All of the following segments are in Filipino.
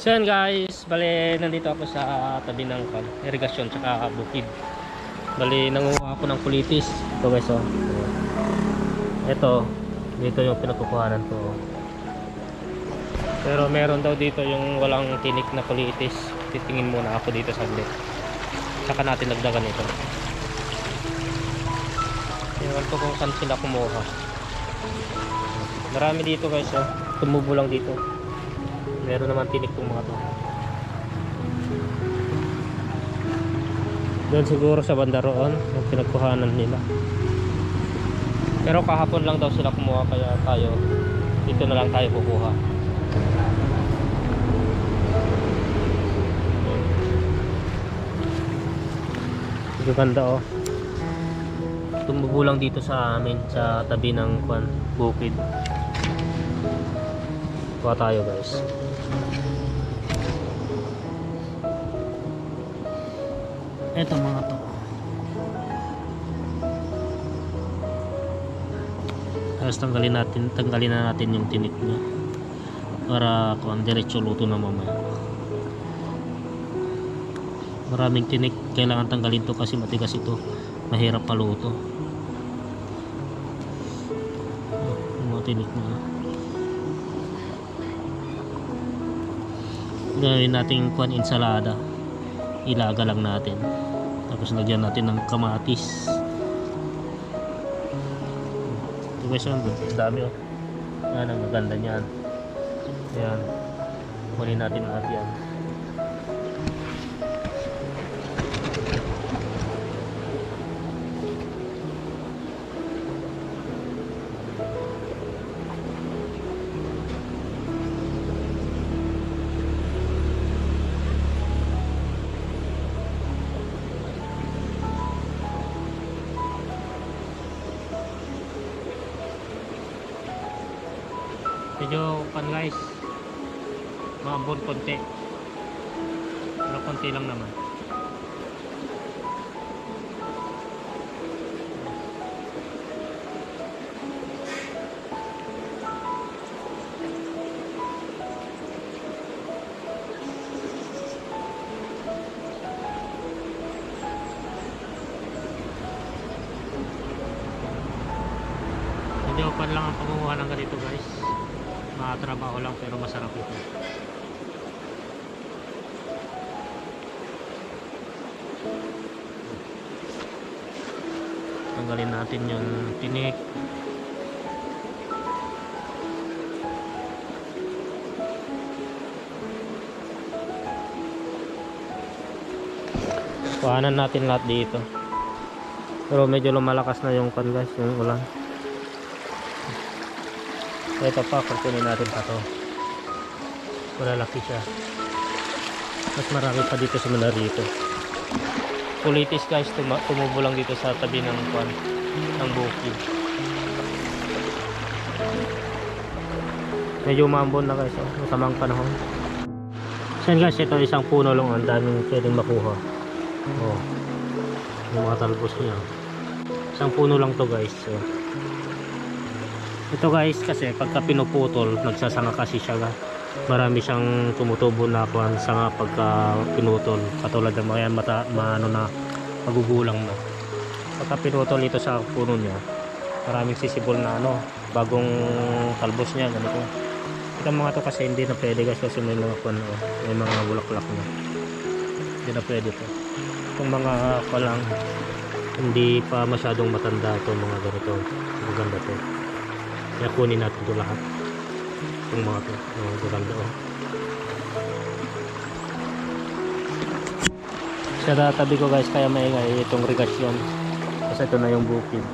So yan guys, bali nandito ako sa tabi ng irigasyon tsaka bukid. Bali nanguha ako ng kulitis. Ito guys oh. Ito, dito yung pinagkukuhanan ko. Pero meron daw dito yung walang tinik na kulitis. Titingin muna ako dito saglit. Saka natin nagdagan ito. Ewan ko kung saan sila kumuha. Marami dito guys oh. Tumubo lang dito. Meron naman tinik tong mga to. Doon siguro sa banda roon yung pinagkuhanan nila. Pero kahapon lang daw sila kumuha, kaya tayo dito na lang tayo kukuha. Ang ganda oh. Tumubo lang dito sa amin sa tabi ng bukid. Kuha tayo guys. Ito mga to. Tapos tanggalin na natin yung tinik niya para kung diretso luto na mamaya. Maraming tinik, kailangan tanggalin to kasi matigas ito, mahirap paluto. Yung mga tinik niya. Gawin natin ensalada, ilaga lang natin, tapos lagyan natin ng kamatis. Ito guys, ang dami oh. Yan ang maganda niyan. Ayan, kunin natin lahat yan. Medyo guys, maambon konti, pero konti lang naman. Medyo lang ang panguha ng ganito guys. Trabaho lang pero masarap ito. Tanggalin natin yung tinik. Kuhanan natin lahat dito. Pero medyo lumalakas na yung guys, yung ulan. Ito pa, kukunin natin pa to. Malalaki siya. Mas marami pa dito sa mga rito. Kulitis guys, tumubo lang dito sa tabi ng bukid. Medyo umambon na guys, oh. Masamang panahon. So guys, ito isang puno lang, ang daming pwedeng makuha. Oh, yung mga talbos niya. Isang puno lang to guys. So, ito guys kasi pagka pinuputol, nagsasanga kasi siya. Marami siyang tumutubo na sanga pagka pinutol. Katulad ng mga ano na magugulang na. Pagka pinutol ito sa puno niya, maraming sisibol na ano, bagong talbos niya ganito. Itong mga to kasi hindi na pwede guys kasi may mga may mga bulaklak na. Hindi na pwede to. Itong mga lang hindi pa masyadong matanda itong mga ganito. Maganda to. Kaya kunin natin ito lahat. Itong mga ito. Maganda oh. Sa tabi ko guys, kaya maingay itong irigasyon. Kasi ito na yung bukid.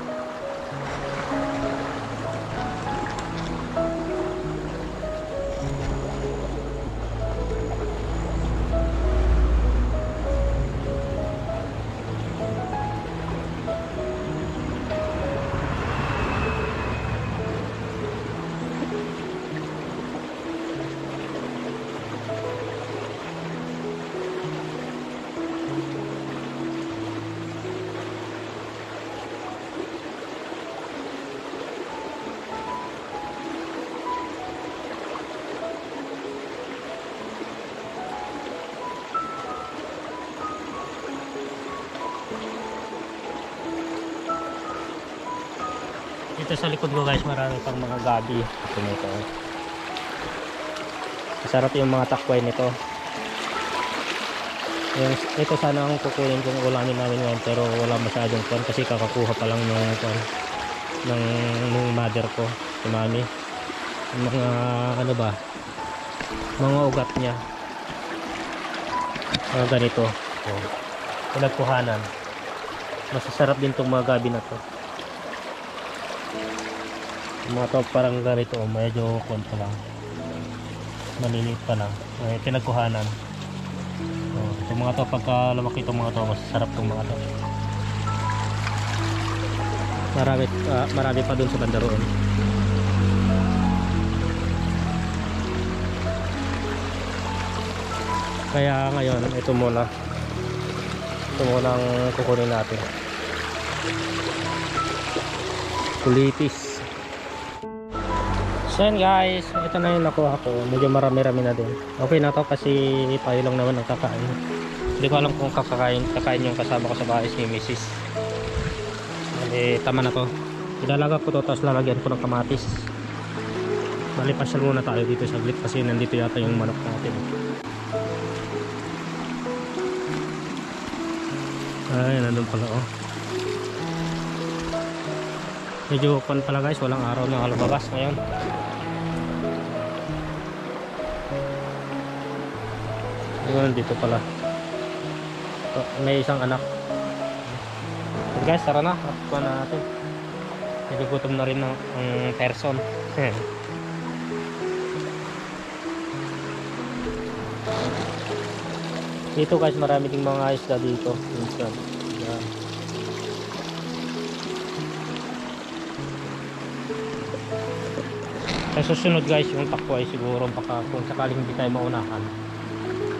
Ito sa likod ko guys, marami pang mga gabi. Ito. Masarap yung mga takway nito. Ito sana ang kukunin kong ulamin namin ngayon, pero wala masyadong kwan kasi kakakuha pa lang ng mother ko, si mami. Yung mga ano ba, mga ugat niya. Mga ganito. Pinagkuhanan. Masasarap din tong mga gabi na to. Mga to parang ganito, medyo konti lang, maliliit pa lang, pinagkuhanan. Itong mga to, pagka lumaki itong mga to, masasarap itong mga to. Marami pa dun sa banda roon. Kaya ngayon ito muna ang kukunin natin. Kulitis. So yan guys, ito na yung nakuha ko. Medyo marami-rami na din. Okay na to kasi tayo lang naman ang kakain. Hindi ko alam kung kakain yung kasama ko sa bahay, si Mrs. Tama na to. Idalaga ko to, tapos lalagyan ko ng kamatis. Malipasyal muna tayo dito saglit kasi nandito yata yung manok natin. Ay, nandun pala oh. Medyo pan pala guys, walang araw na alababas ngayon. Dito pala. May isang anak. Guys, tara na. Kuha na natin. Medyo gutom na rin ang person. Dito guys, marami ding mga isda dito. Yan. Sa susunod guys, yung takway siguro baka kung sakaling hindi tayo maunahan,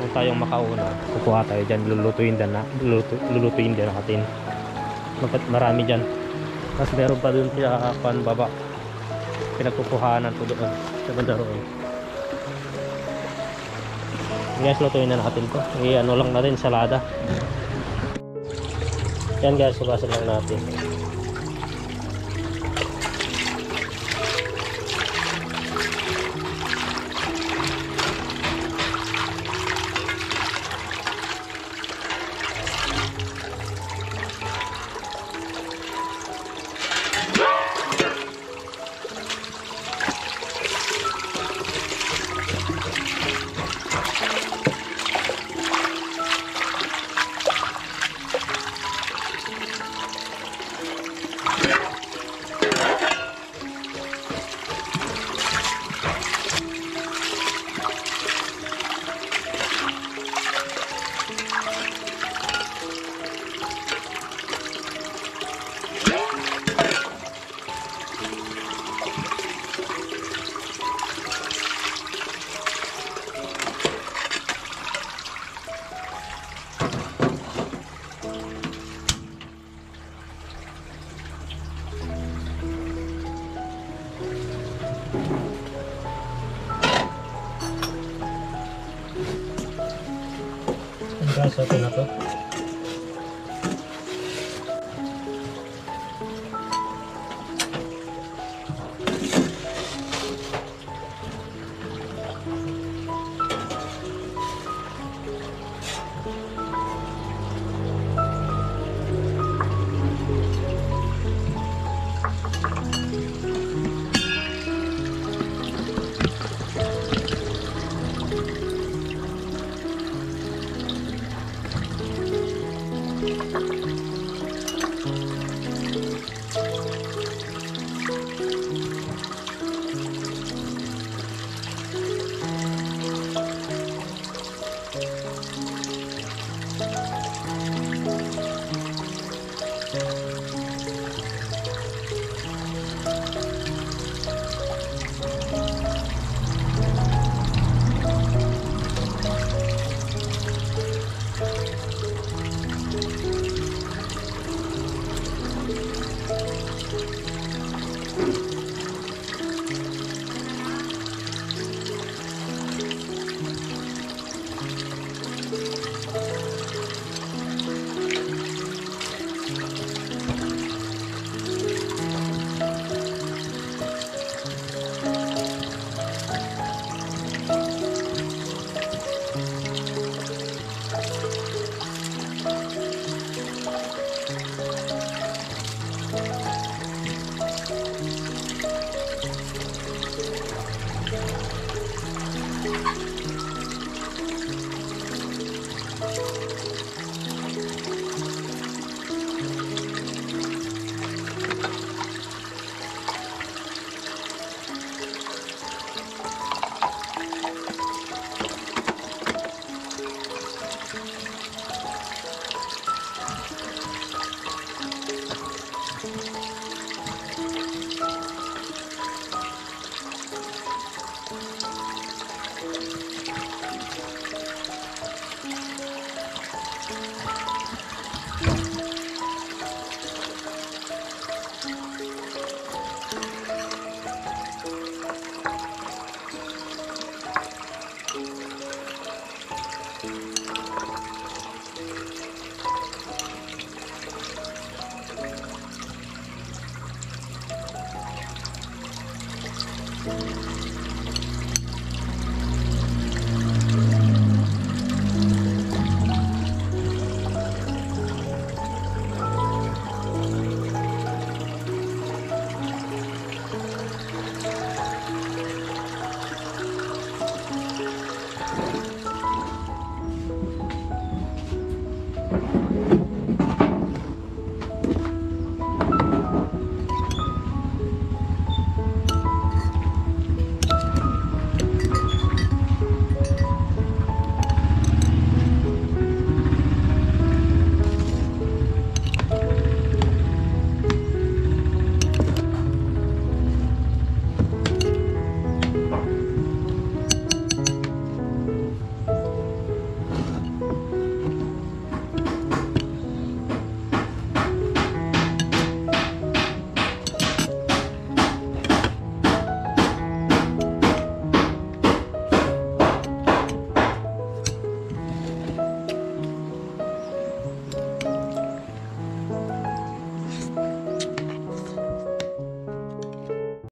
kung tayong makauna, kukuha tayo dyan, lulutuin din natin. Marami dyan. Tapos meron pa dun sa baba, pinagkukuhanan ko doon sa banda roon. Guys, lutuin na natin to. Ano lang natin, salada. Yan guys, subasan lang natin. Guys, okay na to.